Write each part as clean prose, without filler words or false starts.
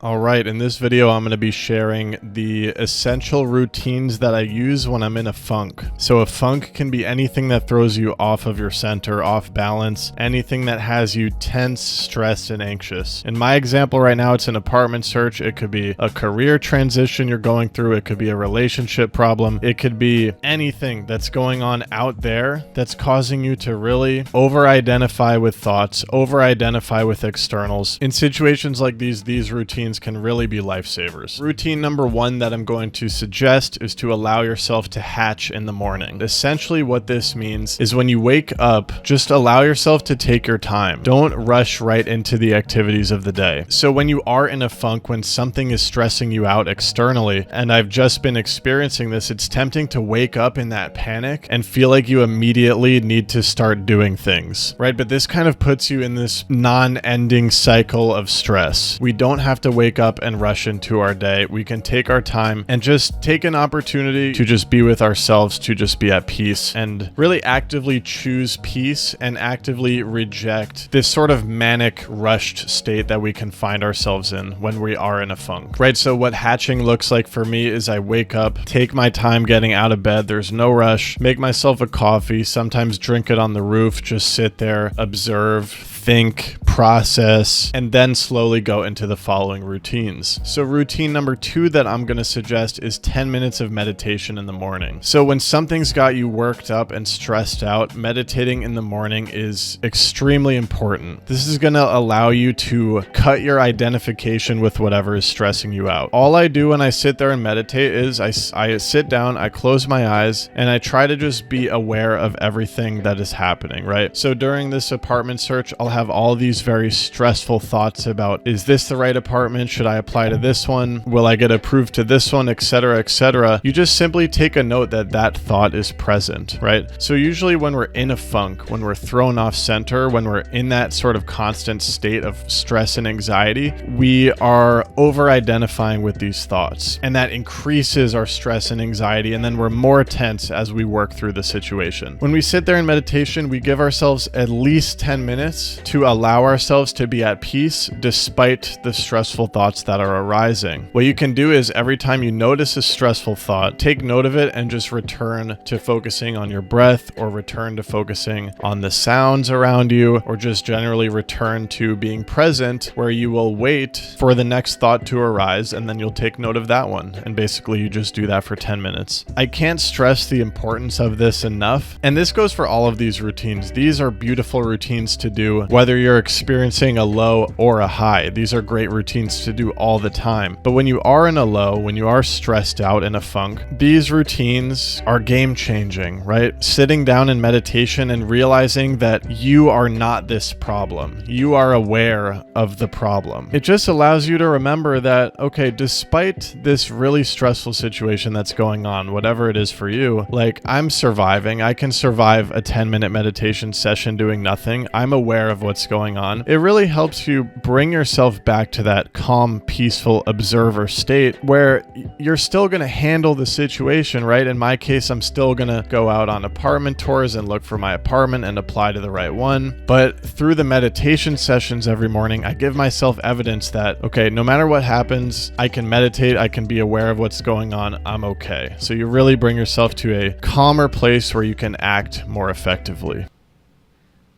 Alright, in this video I'm going to be sharing the essential routines that I use when I'm in a funk. So a funk can be anything that throws you off of your center, off balance, anything that has you tense, stressed, and anxious. In my example right now, it's an apartment search. It could be a career transition you're going through. It could be a relationship problem. It could be anything that's going on out there that's causing you to really over-identify with thoughts, over-identify with externals. In situations like these routines can really be lifesavers. Routine number one that I'm going to suggest is to allow yourself to hatch in the morning. Essentially what this means is when you wake up, just allow yourself to take your time. Don't rush right into the activities of the day. So when you are in a funk, when something is stressing you out externally, and I've just been experiencing this, it's tempting to wake up in that panic and feel like you immediately need to start doing things, right? But this kind of puts you in this non-ending cycle of stress. We don't have to wake up and rush into our day. We can take our time and just take an opportunity to just be with ourselves, to just be at peace, and really actively choose peace and actively reject this sort of manic rushed state that we can find ourselves in when we are in a funk, right? So what hatching looks like for me is I wake up, take my time getting out of bed, there's no rush, make myself a coffee, sometimes drink it on the roof, just sit there, observe, think, process, and then slowly go into the following routines. So routine number two that I'm going to suggest is 10 minutes of meditation in the morning. So when something's got you worked up and stressed out, meditating in the morning is extremely important. This is going to allow you to cut your identification with whatever is stressing you out. All I do when I sit there and meditate is I sit down, I close my eyes, and I try to just be aware of everything that is happening, right? So during this apartment search, I'll have all these very stressful thoughts about, is this the right apartment? Should I apply to this one? Will I get approved to this one? Etc., etc. You just simply take a note that that thought is present, right? So usually when we're in a funk, when we're thrown off center, when we're in that sort of constant state of stress and anxiety, we are over-identifying with these thoughts, and that increases our stress and anxiety, and then we're more tense as we work through the situation. When we sit there in meditation, we give ourselves at least 10 minutes to allow ourselves to be at peace despite the stressful thoughts that are arising. What you can do is every time you notice a stressful thought, take note of it and just return to focusing on your breath, or return to focusing on the sounds around you, or just generally return to being present, where you will wait for the next thought to arise and then you'll take note of that one. And basically you just do that for 10 minutes. I can't stress the importance of this enough. And this goes for all of these routines. These are beautiful routines to do whether you're experiencing a low or a high. These are great routines to do all the time. But when you are in a low, when you are stressed out in a funk, these routines are game changing, right? Sitting down in meditation and realizing that you are not this problem. You are aware of the problem. It just allows you to remember that, okay, despite this really stressful situation that's going on, whatever it is for you, like, I'm surviving. I can survive a 10-minute meditation session doing nothing. I'm aware of what's going on. It really helps you bring yourself back to that calm, peaceful observer state where you're still going to handle the situation, right? In my case, I'm still going to go out on apartment tours and look for my apartment and apply to the right one. But through the meditation sessions every morning, I give myself evidence that, okay, no matter what happens, I can meditate, I can be aware of what's going on, I'm okay. So you really bring yourself to a calmer place where you can act more effectively.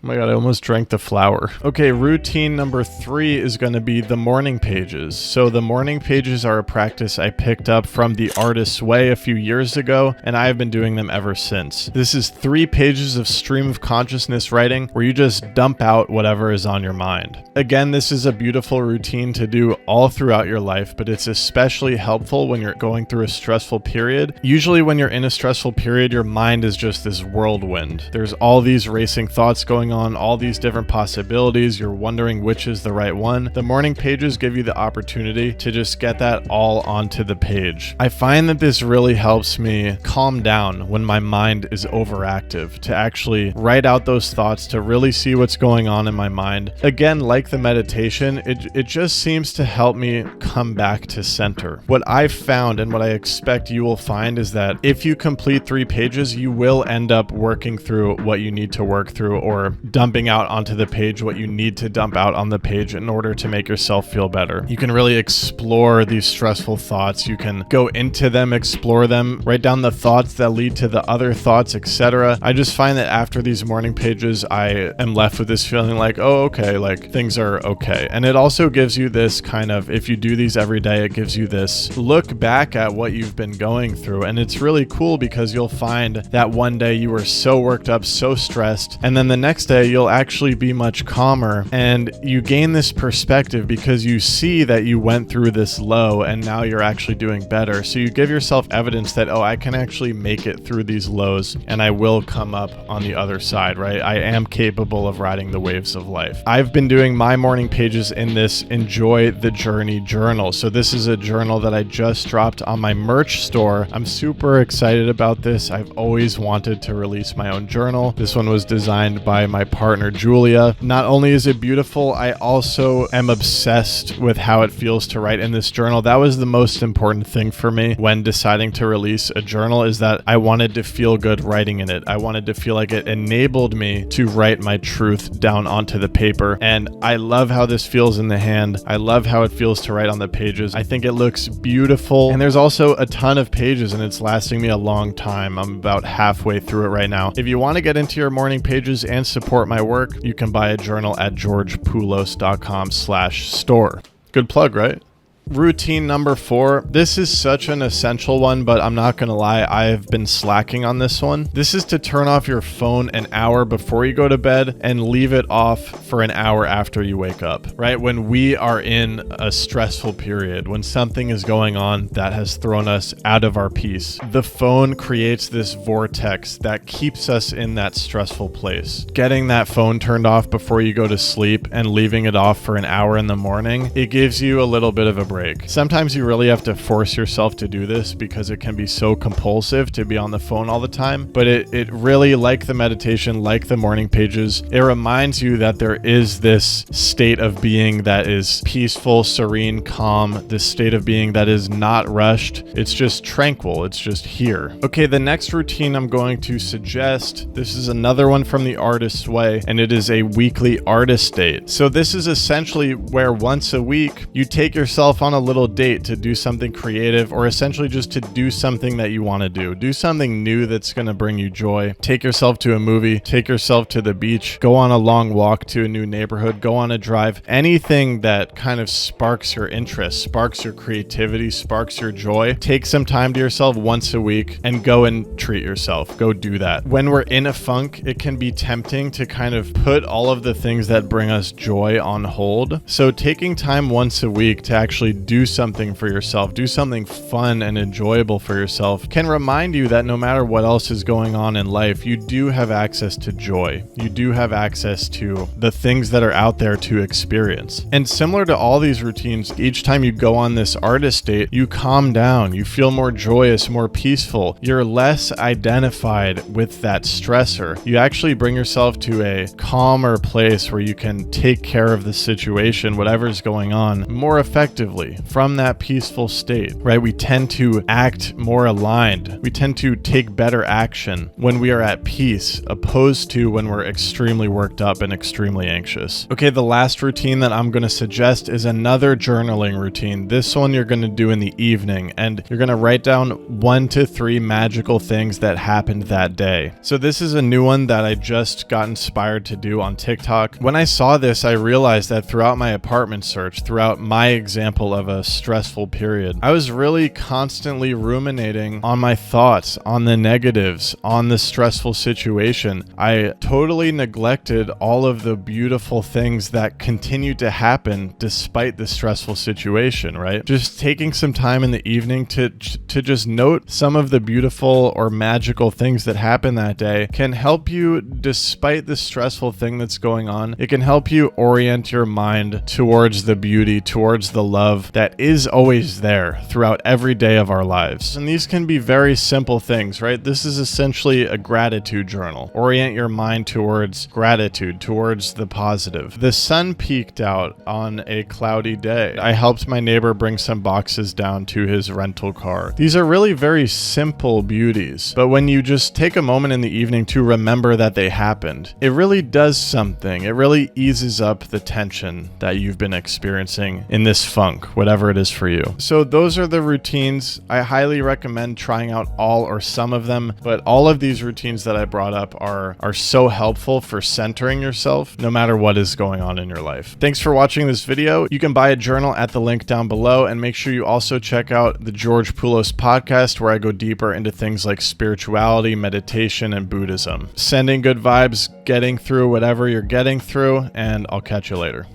Oh my God, I almost drank the flower. Okay, routine number 3 is going to be the morning pages. So the morning pages are a practice I picked up from The Artist's Way a few years ago, and I have been doing them ever since. This is 3 pages of stream of consciousness writing where you just dump out whatever is on your mind. Again, this is a beautiful routine to do all throughout your life, but it's especially helpful when you're going through a stressful period. Usually when you're in a stressful period, your mind is just this whirlwind. There's all these racing thoughts going on, all these different possibilities. You're wondering which is the right one. The morning pages give you the opportunity to just get that all onto the page. I find that this really helps me calm down when my mind is overactive, to actually write out those thoughts, to really see what's going on in my mind. Again, like the meditation, it just seems to help me come back to center. What I've found, and what I expect you will find, is that if you complete 3 pages, you will end up working through what you need to work through, or dumping out onto the page what you need to dump out on the page in order to make yourself feel better. You can really explore these stressful thoughts. You can go into them, explore them, write down the thoughts that lead to the other thoughts, etc. I just find that after these morning pages, I am left with this feeling like, oh, okay, like things are okay. And it also gives you this kind of, if you do these every day, it gives you this look back at what you've been going through. And it's really cool because you'll find that one day you were so worked up, so stressed, and then the next day you'll actually be much calmer, and you gain this perspective because you see that you went through this low and now you're actually doing better. So you give yourself evidence that, oh, I can actually make it through these lows and I will come up on the other side, right? I am capable of riding the waves of life. I've been doing my morning pages in this Enjoy the Journey journal. So this is a journal that I just dropped on my merch store. I'm super excited about this. I've always wanted to release my own journal. This one was designed by my partner, Julia. Not only is it beautiful, I also am obsessed with how it feels to write in this journal. That was the most important thing for me when deciding to release a journal, is that I wanted to feel good writing in it. I wanted to feel like it enabled me to write my truth down onto the paper. And I love how this feels in the hand. I love how it feels to write on the pages. I think it looks beautiful. And there's also a ton of pages and it's lasting me a long time. I'm about halfway through it right now. If you want to get into your morning pages and support my work, you can buy a journal at georgepoulos.com/store. Good plug, right? Routine number 4. This is such an essential one, but I'm not gonna lie, I have been slacking on this one. This is to turn off your phone an hour before you go to bed and leave it off for an hour after you wake up, right? When we are in a stressful period, when something is going on that has thrown us out of our peace, the phone creates this vortex that keeps us in that stressful place. Getting that phone turned off before you go to sleep and leaving it off for an hour in the morning, it gives you a little bit of a break. Sometimes you really have to force yourself to do this because it can be so compulsive to be on the phone all the time. But it really, like the meditation, like the morning pages, it reminds you that there is this state of being that is peaceful, serene, calm, this state of being that is not rushed. It's just tranquil. It's just here. Okay, the next routine I'm going to suggest, this is another one from the Artist's Way, and it is a weekly artist date. So this is essentially where once a week you take yourself on a little date to do something creative, or essentially just to do something that you want to do. Do something new that's going to bring you joy. Take yourself to a movie, take yourself to the beach, go on a long walk to a new neighborhood, go on a drive. Anything that kind of sparks your interest, sparks your creativity, sparks your joy. Take some time to yourself once a week and go and treat yourself. Go do that. When we're in a funk, it can be tempting to kind of put all of the things that bring us joy on hold. So taking time once a week to actually do something for yourself, do something fun and enjoyable for yourself, can remind you that no matter what else is going on in life, you do have access to joy. You do have access to the things that are out there to experience. And similar to all these routines, each time you go on this artist date, you calm down, you feel more joyous, more peaceful. You're less identified with that stressor. You actually bring yourself to a calmer place where you can take care of the situation, whatever's going on, more effectively from that peaceful state, right? We tend to act more aligned. We tend to take better action when we are at peace, opposed to when we're extremely worked up and extremely anxious. Okay, the last routine that I'm going to suggest is another journaling routine. This one you're going to do in the evening, and you're going to write down 1 to 3 magical things that happened that day. So this is a new one that I just got inspired to do on TikTok. When I saw this, I realized that throughout my apartment search, throughout my example of a stressful period, I was really constantly ruminating on my thoughts, on the negatives, on the stressful situation. I totally neglected all of the beautiful things that continue to happen despite the stressful situation, right? Just taking some time in the evening to just note some of the beautiful or magical things that happen that day can help you despite the stressful thing that's going on. It can help you orient your mind towards the beauty, towards the love, of that is always there throughout every day of our lives. And these can be very simple things, right? This is essentially a gratitude journal. Orient your mind towards gratitude, towards the positive. The sun peeked out on a cloudy day. I helped my neighbor bring some boxes down to his rental car. These are really very simple beauties, but when you just take a moment in the evening to remember that they happened, it really does something. It really eases up the tension that you've been experiencing in this funk, whatever it is for you. So those are the routines. I highly recommend trying out all or some of them, but all of these routines that I brought up are so helpful for centering yourself no matter what is going on in your life. Thanks for watching this video. You can buy a journal at the link down below, and make sure you also check out the George Poulos podcast, where I go deeper into things like spirituality, meditation, and Buddhism. Sending good vibes, getting through whatever you're getting through, and I'll catch you later.